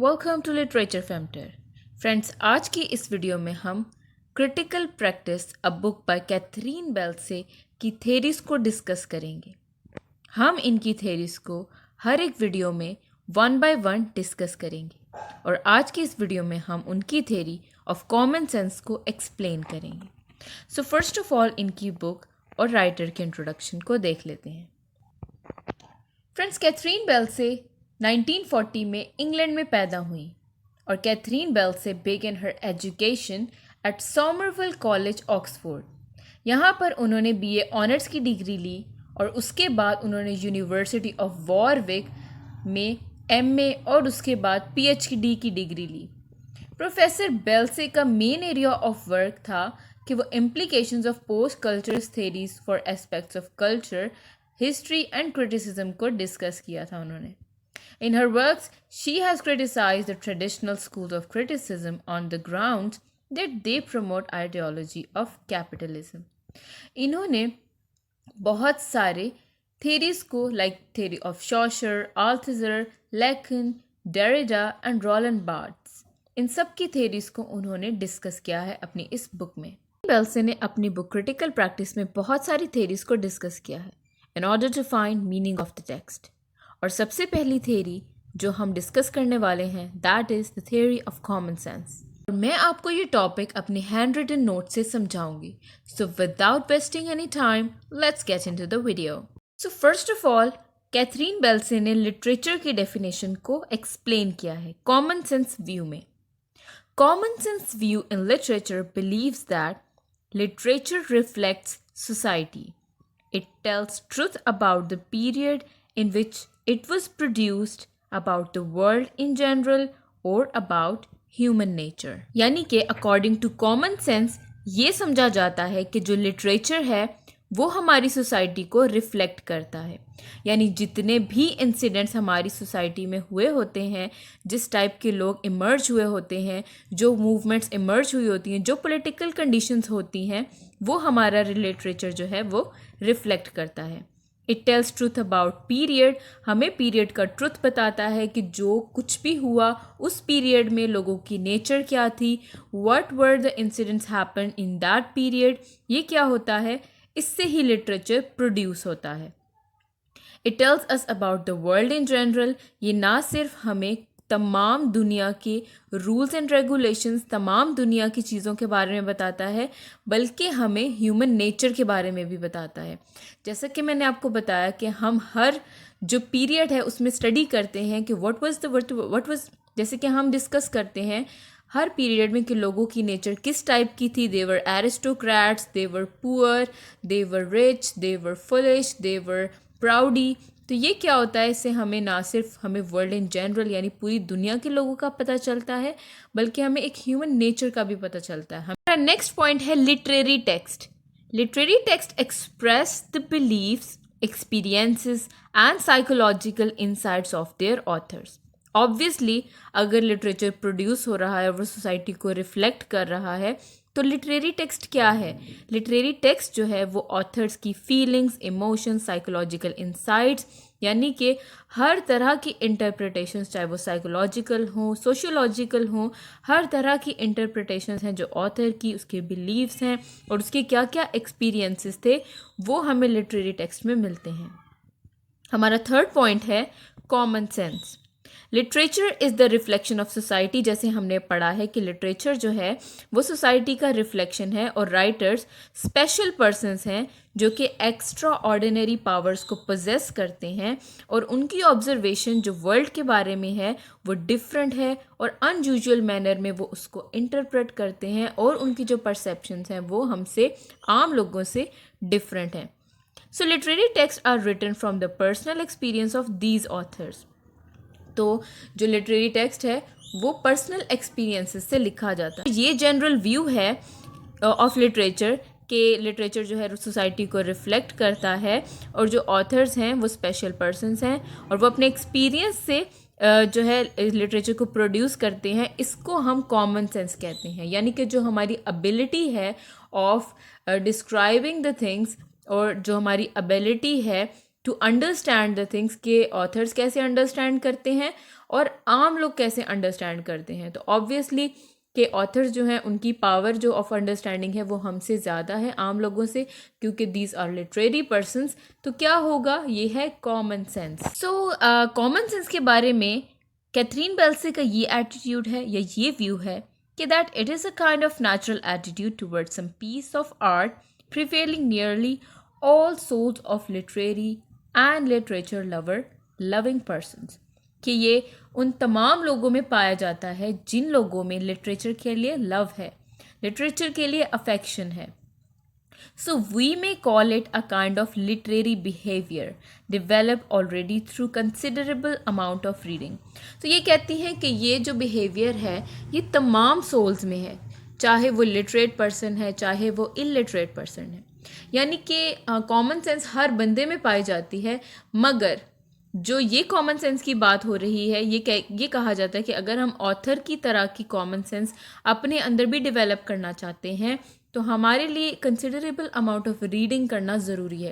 Welcome to literature factor. Friends, आज की इस वीडियो में हम critical practice a book by Catherine Belsey की थेरीज को डिस्कस करेंगे। हम इनकी थेरीज को हर एक वीडियो में वन बाय वन डिस्कस करेंगे और आज की इस वीडियो में हम उनकी थेरी ऑफ कॉमन सेंस को एक्सप्लेन करेंगे। सो फर्स्ट ऑफ ऑल इनकी बुक और राइटर के इंट्रोडक्शन को देख लेते हैं। फ्रेंड्स, कैथरीन बेल्से 1940 में इंग्लैंड में पैदा हुई और Catherine Belsey began her education at Somerville College, Oxford. यहाँ पर उन्होंने बीए ऑनर्स की डिग्री ली और उसके बाद उन्होंने यूनिवर्सिटी ऑफ वॉरविक में एमए और उसके बाद पीएचडी की डिग्री ली। प्रोफेसर बेल्से का मेन एरिया ऑफ वर्क था कि वो implications of post culture theories for aspects of culture, history and criticism को डिस्कस किया था उन्होंने। In her works, she has criticized the traditional schools of criticism on the grounds that they promote ideology of capitalism. इन्होंने बहुत सारे theories को like theory of Chaucer, Althusser, Lacan, Derrida and Roland Barthes, इन सब की theories को उन्होंने discuss किया है अपनी इस बुक में। बेल्से ने अपनी बुक क्रिटिकल प्रैक्टिस में बहुत सारी theories को डिस्कस किया है in order to find meaning of the text. और सबसे पहली थेरी जो हम डिस्कस करने वाले हैं that is the theory of common sense. और मैं आपको ये टॉपिक अपने हैंड रिटन नोट से समझाऊंगी। So without wasting any time let's get into the video. So first of all Catherine Belsey ने लिटरेचर की डेफिनेशन को एक्सप्लेन किया है कॉमन सेंस व्यू में। Common sense view in literature believes that literature reflects society. It tells truth about the period in which it was produced, about the world in general or about human nature। यानी कि according to common sense ये समझा जाता है कि जो literature है वो हमारी सोसाइटी को रिफ्लेक्ट करता है। यानी जितने भी इंसिडेंट्स हमारी सोसाइटी में हुए होते हैं, जिस टाइप के लोग इमर्ज हुए होते हैं, जो मूवमेंट्स इमर्ज हुई होती हैं, जो पॉलिटिकल कंडीशंस होती हैं, वो हमारा लिटरेचर जो है वो रिफ्लेक्ट करता है। It tells truth about period, हमें पीरियड का ट्रूथ बताता है कि जो कुछ भी हुआ उस पीरियड में लोगों की नेचर क्या थी, what were the incidents happen in that period, ये क्या होता है, इससे ही लिटरेचर प्रोड्यूस होता है। It tells us about the world in general, ये ना सिर्फ हमें तमाम दुनिया के रूल्स एंड रेगुलेशंस, तमाम दुनिया की चीज़ों के बारे में बताता है, बल्कि हमें ह्यूमन नेचर के बारे में भी बताता है। जैसा कि मैंने आपको बताया कि हम हर जो पीरियड है उसमें स्टडी करते हैं कि व्हाट वाज, जैसे कि हम डिस्कस करते हैं हर पीरियड में कि लोगों की नेचर किस टाइप की थी। They were aristocrats, they were poor, they were rich, they were foolish, they were proudy. तो ये क्या होता है, इससे हमें ना सिर्फ हमें वर्ल्ड इन जनरल यानी पूरी दुनिया के लोगों का पता चलता है, बल्कि हमें एक ह्यूमन नेचर का भी पता चलता है। हमारा नेक्स्ट पॉइंट है literary text. Literary text express the beliefs, experiences and psychological insights of their authors. Obviously अगर लिटरेचर प्रोड्यूस हो रहा है, वो सोसाइटी को रिफ्लेक्ट कर रहा है, तो लिटरेरी टेक्स्ट क्या है? लिटरेरी टेक्स्ट जो है वो ऑथर्स की फीलिंग्स, इमोशंस, साइकोलॉजिकल इंसाइट्स, यानी कि हर तरह की इंटरप्रिटेशंस, चाहे वो साइकोलॉजिकल हो, सोशियोलॉजिकल हो, हर तरह की इंटरप्रिटेशंस हैं जो ऑथर की, उसके बिलीव्स हैं और उसके क्या क्या एक्सपीरियंसेस थे, वो हमें लिटरेरी टेक्स्ट में मिलते हैं। हमारा थर्ड पॉइंट है common sense. Literature is the reflection of society. जैसे हमने पढ़ा है कि लिटरेचर जो है वो सोसाइटी का रिफ्लेक्शन है और राइटर्स स्पेशल पर्सन्स हैं जो कि एक्स्ट्रा ऑर्डिनरी पावर्स को पोजेस करते हैं और उनकी ऑब्जर्वेशन जो वर्ल्ड के बारे में है वो डिफरेंट है और अनयूजुअल मैनर में वो उसको इंटरप्रेट करते हैं और उनकी जो परसेप्शंस हैं वो हमसे, आम लोगों से डिफरेंट हैं। So literary text are written from the personal experience of these authors. तो जो लिटरेरी टेक्स्ट है वो पर्सनल एक्सपीरियंसेस से लिखा जाता है। ये जनरल व्यू है ऑफ लिटरेचर कि लिटरेचर जो है सोसाइटी को रिफ्लेक्ट करता है और जो ऑथर्स हैं वो स्पेशल पर्सन्स हैं और वो अपने एक्सपीरियंस से जो है लिटरेचर को प्रोड्यूस करते हैं। इसको हम कॉमन सेंस कहते हैं, यानी कि जो हमारी एबिलिटी है ऑफ डिस्क्राइबिंग द थिंग्स और जो हमारी एबिलिटी है टू अंडरस्टैंड द थिंग्स के ऑथर्स कैसे अंडरस्टैंड करते हैं और आम लोग कैसे अंडरस्टैंड करते हैं। तो ऑब्वियसली के ऑथर्स जो हैं उनकी पावर जो ऑफ अंडरस्टैंडिंग है वो हमसे ज़्यादा है आम लोगों से, क्योंकि दीज आर लिटरेरी पर्सन्स। तो क्या होगा, ये है common sense. So common sense के बारे में कैथरीन बेल्से का ये एटीट्यूड है या ये व्यू है कि that it is a kind of natural attitude towards some piece of art prevailing nearly all souls of literary and literature loving persons, कि ये उन तमाम लोगों में पाया जाता है जिन लोगों में लिटरेचर के लिए लव है, लिटरेचर के लिए अफेक्शन है। So we may call it a kind of literary behavior developed already through considerable amount of reading. तो ये कहती है कि ये जो behavior है ये तमाम souls में है, चाहे वो लिटरेट पर्सन है चाहे वो इलिटरेट पर्सन है। यानी कि कॉमन सेंस हर बंदे में पाई जाती है, मगर जो ये कॉमन सेंस की बात हो रही है ये कहा जाता है कि अगर हम ऑथर की तरह की कॉमन सेंस अपने अंदर भी डेवलप करना चाहते हैं तो हमारे लिए कंसिडरेबल अमाउंट ऑफ रीडिंग करना ज़रूरी है।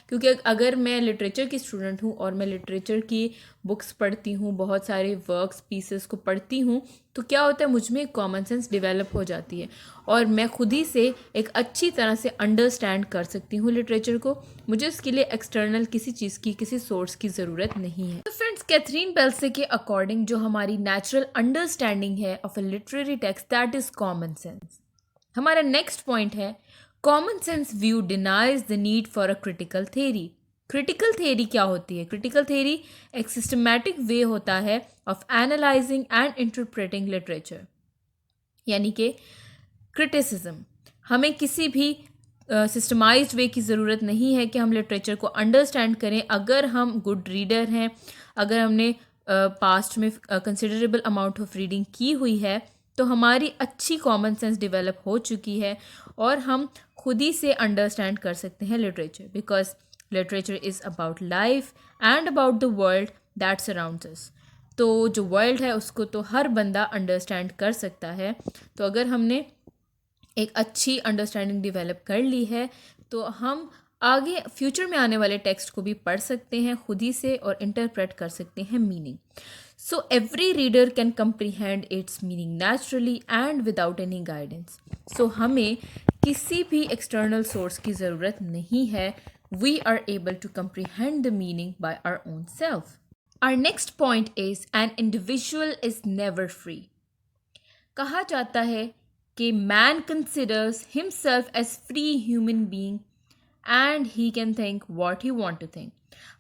क्योंकि अगर मैं लिटरेचर की स्टूडेंट हूँ और मैं लिटरेचर की बुक्स पढ़ती हूँ, बहुत सारे वर्क्स पीसेस को पढ़ती हूँ, तो क्या होता है, मुझ में एक कॉमन सेंस डेवलप हो जाती है और मैं खुद ही से एक अच्छी तरह से अंडरस्टैंड कर सकती हूँ लिटरेचर को। मुझे उसके लिए एक्सटर्नल किसी चीज़ की, किसी सोर्स की ज़रूरत नहीं है। तो फ्रेंड्स, कैथरीन बेल्से के अकॉर्डिंग जो हमारी नेचुरल अंडरस्टैंडिंग है of a literary text, that is common sense. हमारा नेक्स्ट पॉइंट है common sense view denies the need for a critical theory. Critical theory क्या होती है? क्रिटिकल थेरी एक सिस्टमैटिक वे होता है of analysing and interpreting literature, यानी कि क्रिटिसिज्म। हमें किसी भी सिस्टमाइज्ड वे की ज़रूरत नहीं है कि हम लिटरेचर को अंडरस्टैंड करें। अगर हम गुड रीडर हैं, अगर हमने पास्ट में कंसिडरेबल अमाउंट ऑफ रीडिंग की हुई है, तो हमारी अच्छी कॉमन सेंस डेवलप हो चुकी है और हम खुद ही से अंडरस्टैंड कर सकते हैं literature, because literature is about life and about the world that surrounds us. तो जो वर्ल्ड है उसको तो हर बंदा अंडरस्टैंड कर सकता है। तो अगर हमने एक अच्छी अंडरस्टैंडिंग डेवलप कर ली है तो हम आगे फ्यूचर में आने वाले टेक्स्ट को भी पढ़ सकते हैं खुद ही से और इंटरप्रेट कर सकते हैं meaning. So every reader can comprehend its meaning naturally and without any guidance. सो हमें किसी भी एक्सटर्नल सोर्स की ज़रूरत नहीं है। We are able to comprehend the meaning by our own self. Our next point is an individual is never free. कहा जाता है कि man considers himself as free human being and he can think what he want to think.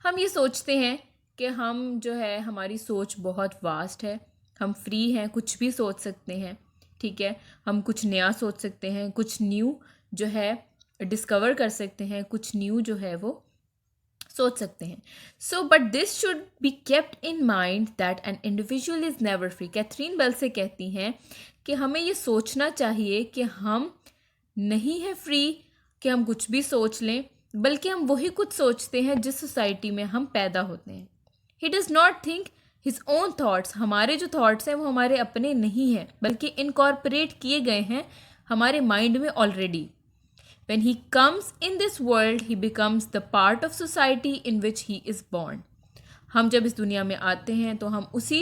हम ये सोचते हैं कि हम जो है, हमारी सोच बहुत वास्ट है, हम फ्री हैं, कुछ भी सोच सकते हैं, ठीक है। हम कुछ नया सोच सकते हैं, कुछ न्यू जो है डिस्कवर कर सकते हैं, कुछ न्यू जो है वो सोच सकते हैं। So but this should be kept in mind that an individual is never free. Catherine Belsey कहती हैं कि हमें ये सोचना चाहिए कि हम नहीं है फ्री कि हम कुछ भी सोच लें, बल्कि हम वही कुछ सोचते हैं जिस सोसाइटी में हम पैदा होते हैं। He does not think his own thoughts. हमारे जो थाट्स हैं वो हमारे अपने नहीं हैं, बल्कि इनकॉर्पोरेट किए गए हैं हमारे माइंड में already. When he comes in this world, he becomes the part of society in which he is born. हम जब इस दुनिया में आते हैं तो हम उसी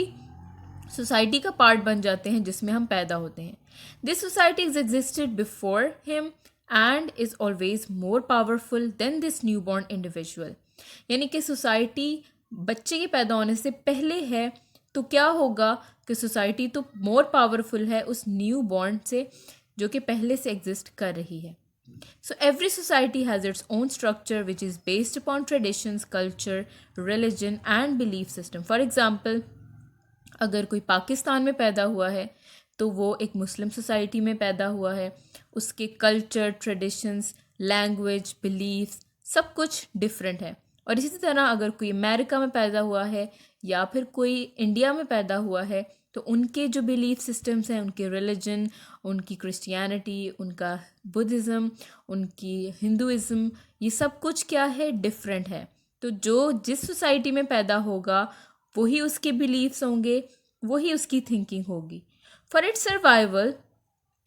सोसाइटी का पार्ट बन जाते हैं जिसमें हम पैदा होते हैं। This society has existed before him and is always more powerful than this newborn individual. यानी कि सोसाइटी बच्चे के पैदा होने से पहले है, तो क्या होगा कि सोसाइटी तो मोर पावरफुल है उस न्यू बॉर्न से जो कि पहले से एग्जिस्ट कर रही है। So every society has its own structure which is based upon traditions, culture, religion and belief system. For example, अगर कोई पाकिस्तान में पैदा हुआ है तो वो एक मुस्लिम सोसाइटी में पैदा हुआ है, उसके कल्चर, ट्रेडिशंस, लैंग्वेज, बिलीफ्स सब कुछ डिफरेंट है। और इसी तरह अगर कोई अमेरिका में पैदा हुआ है या फिर कोई इंडिया में पैदा हुआ है तो उनके जो बिलीफ सिस्टम्स हैं, उनके रिलीजन, उनकी क्रिश्चियनिटी, उनका बुद्धिज़्म, उनकी हिंदुइज़्म, ये सब कुछ क्या है, डिफरेंट है। तो जो जिस सोसाइटी में पैदा होगा वही उसके बिलीफ्स होंगे, वही उसकी थिंकिंग होगी। For its survival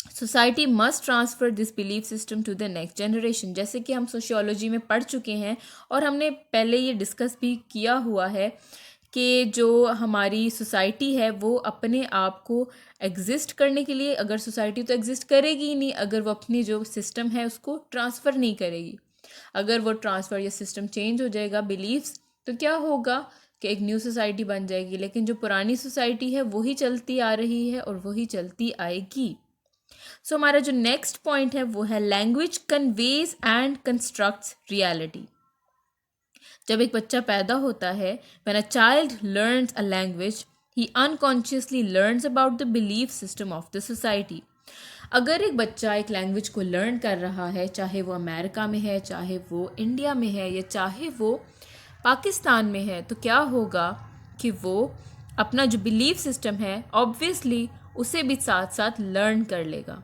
society must transfer this belief system to the next generation. जैसे कि हम सोशियोलॉजी में पढ़ चुके हैं और हमने पहले ये डिस्कस भी किया हुआ है कि जो हमारी सोसाइटी है वो अपने आप को एग्जिस्ट करने के लिए, अगर सोसाइटी तो एग्जिस्ट करेगी ही नहीं अगर वो अपनी जो सिस्टम है उसको ट्रांसफ़र नहीं करेगी। अगर वो ट्रांसफ़र या सिस्टम चेंज हो जाएगा बिलीव्स, तो क्या होगा कि एक न्यू सोसाइटी बन जाएगी, लेकिन जो पुरानी सोसाइटी है वही चलती आ रही है और वही चलती आएगी। सो हमारा जो नेक्स्ट पॉइंट है वो है language conveys and constructs reality. जब एक बच्चा पैदा होता है, when a child learns a language he unconsciously learns about the belief system of the society. अगर एक बच्चा एक लैंग्वेज को लर्न कर रहा है, चाहे वो अमेरिका में है, चाहे वो इंडिया में है या चाहे वो पाकिस्तान में है, तो क्या होगा कि वो अपना जो बिलीफ सिस्टम है ऑब्वियसली उसे भी साथ साथ लर्न कर लेगा।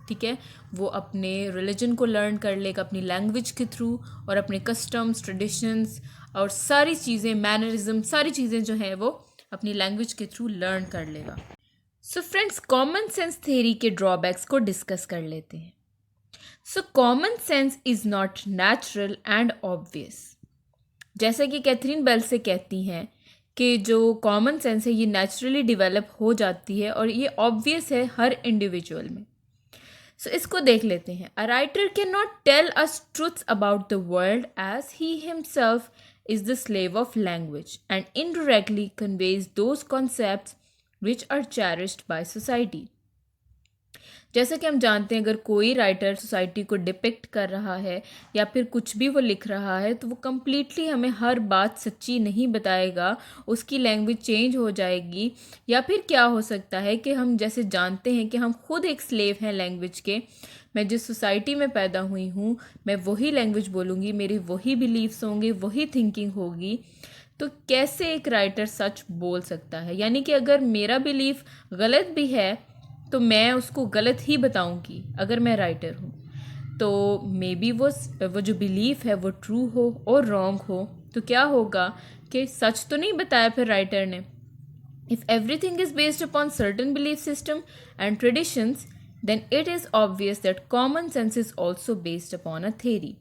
ठीक है, वो अपने रिलीजन को लर्न कर लेगा अपनी लैंग्वेज के थ्रू, और अपने कस्टम्स, ट्रेडिशंस और सारी चीज़ें, मैनरिज्म, सारी चीज़ें जो हैं वो अपनी लैंग्वेज के थ्रू लर्न कर लेगा। So friends, common sense theory के ड्रॉबैक्स को डिस्कस कर लेते हैं। So common sense is not natural and obvious. जैसा कि कैथरीन बेल से कहती हैं कि जो कॉमन सेंस है ये नेचुरली डेवलप हो जाती है और ये ऑब्वियस है हर इंडिविजुअल में। सो इसको देख लेते हैं। A writer cannot tell us truths about the world as he himself is the slave of language and indirectly conveys those concepts which are cherished by society. जैसा कि हम जानते हैं, अगर कोई राइटर सोसाइटी को डिपिक्ट कर रहा है या फिर कुछ भी वो लिख रहा है तो वो कम्प्लीटली हमें हर बात सच्ची नहीं बताएगा, उसकी लैंग्वेज चेंज हो जाएगी। या फिर क्या हो सकता है कि हम जैसे जानते हैं कि हम खुद एक स्लेव हैं लैंग्वेज के। मैं जिस सोसाइटी में पैदा हुई हूँ मैं वही लैंग्वेज बोलूँगी, मेरे वही बिलीव्स होंगे, वही थिंकिंग होगी। तो कैसे एक राइटर सच बोल सकता है? यानी कि अगर मेरा बिलीफ गलत भी है तो मैं उसको गलत ही बताऊंगी अगर मैं राइटर हूँ। तो मे बी वो जो बिलीफ है वो ट्रू हो और रॉन्ग हो, तो क्या होगा कि सच तो नहीं बताया फिर राइटर ने। If everything is based upon certain belief system and traditions, then it is obvious that common sense is also based upon a theory.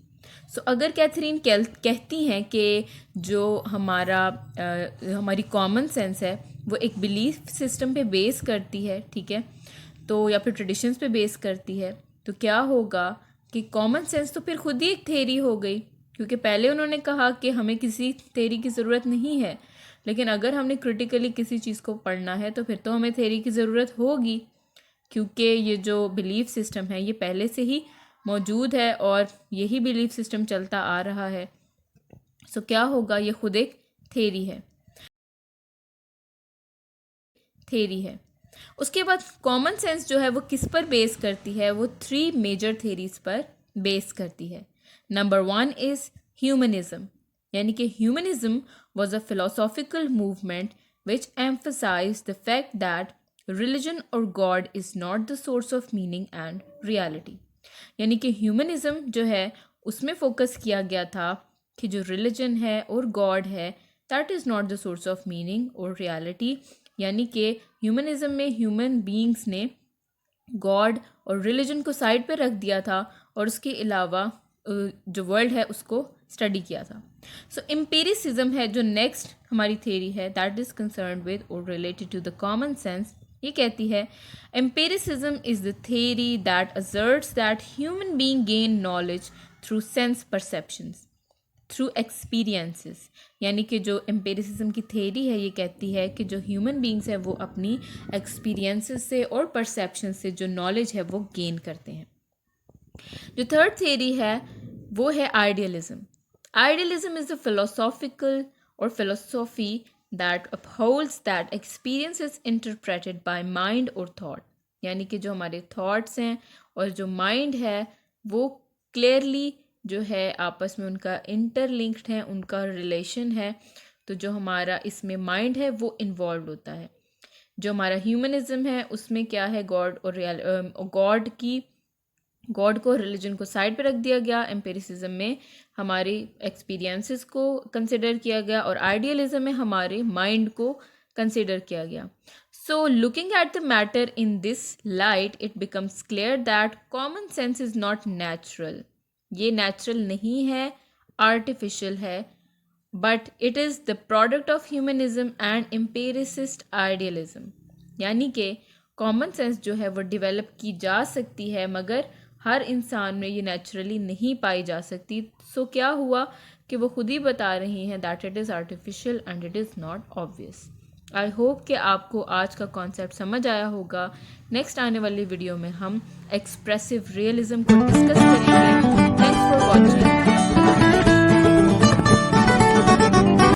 So अगर कैथरीन कहती हैं कि जो हमारी कॉमन सेंस है वो एक बिलीफ सिस्टम पे बेस करती है, ठीक है, तो या फिर ट्रेडिशंस पे बेस करती है, तो क्या होगा कि कॉमन सेंस तो फिर खुद ही एक थेरी हो गई, क्योंकि पहले उन्होंने कहा कि हमें किसी थेरी की ज़रूरत नहीं है, लेकिन अगर हमने क्रिटिकली किसी चीज़ को पढ़ना है तो फिर तो हमें थेरी की ज़रूरत होगी, क्योंकि ये जो बिलीफ सिस्टम है ये पहले से ही मौजूद है और यही बिलीफ सिस्टम चलता आ रहा है। सो क्या होगा, ये खुद एक थेरी है। उसके बाद कॉमन सेंस जो है वो किस पर बेस करती है? वो 3 मेजर थेरीज पर बेस करती है। नंबर 1 इज़ ह्यूमनिज्म, यानी कि humanism was a philosophical movement which emphasize the fact that religion और god is not the source of meaning and reality. यानी कि ह्यूमनिज्म जो है उसमें फोकस किया गया था कि जो रिलीजन है और गॉड है that is not the source of meaning और रियलिटी। यानी कि ह्यूमनिज्म में ह्यूमन बीइंग्स ने गॉड और रिलीजन को साइड पे रख दिया था और उसके अलावा जो वर्ल्ड है उसको स्टडी किया था। सो एम्पिरिसिज्म है जो नेक्स्ट हमारी थ्योरी है, दैट इज़ कंसर्न विद और related to the common sense. ये कहती है empiricism is the theory that asserts that human being gain knowledge through sense perceptions through experiences. यानी कि जो एम्पिरिसिज्म की थ्योरी है ये कहती है कि जो ह्यूमन बींग्स हैं वो अपनी एक्सपीरियंसेस से और परसेप्शन से जो नॉलेज है वो गेन करते हैं। जो थर्ड थ्योरी है वो है idealism. Idealism is a philosophical और philosophy that upholds that experience is interpreted by mind और थॉट। यानी कि जो हमारे थॉट्स हैं और जो माइंड है वो क्लियरली जो है आपस में उनका इंटरलिंक्ड है, उनका रिलेशन है। तो जो हमारा इसमें माइंड है वो इन्वॉल्व होता है। जो हमारा ह्यूमनिज्म है उसमें क्या है, गॉड और गॉड को, रिलीजन को साइड पे रख दिया गया। एम्पिरिसिज्म में हमारी एक्सपीरियंसेस को कंसिडर किया गया और आइडियलिज्म में हमारे माइंड को कंसिडर किया गया। So, looking at the matter in this light, it becomes clear that common sense is not natural. ये natural नहीं है, artificial है, but it is the product of humanism and empiricist idealism. यानी कि common sense जो है वो develop की जा सकती है, मगर हर इंसान में ये नेचुरली नहीं पाई जा सकती. सो क्या हुआ कि वो खुद ही बता रही हैं that it is artificial and it is not obvious. I hope कि आपको आज का कॉन्सेप्ट समझ आया होगा. नेक्स्ट आने वाली वीडियो में हम एक्सप्रेसिव रियलिज्म को डिस्कस करेंगे. Thanks for watching.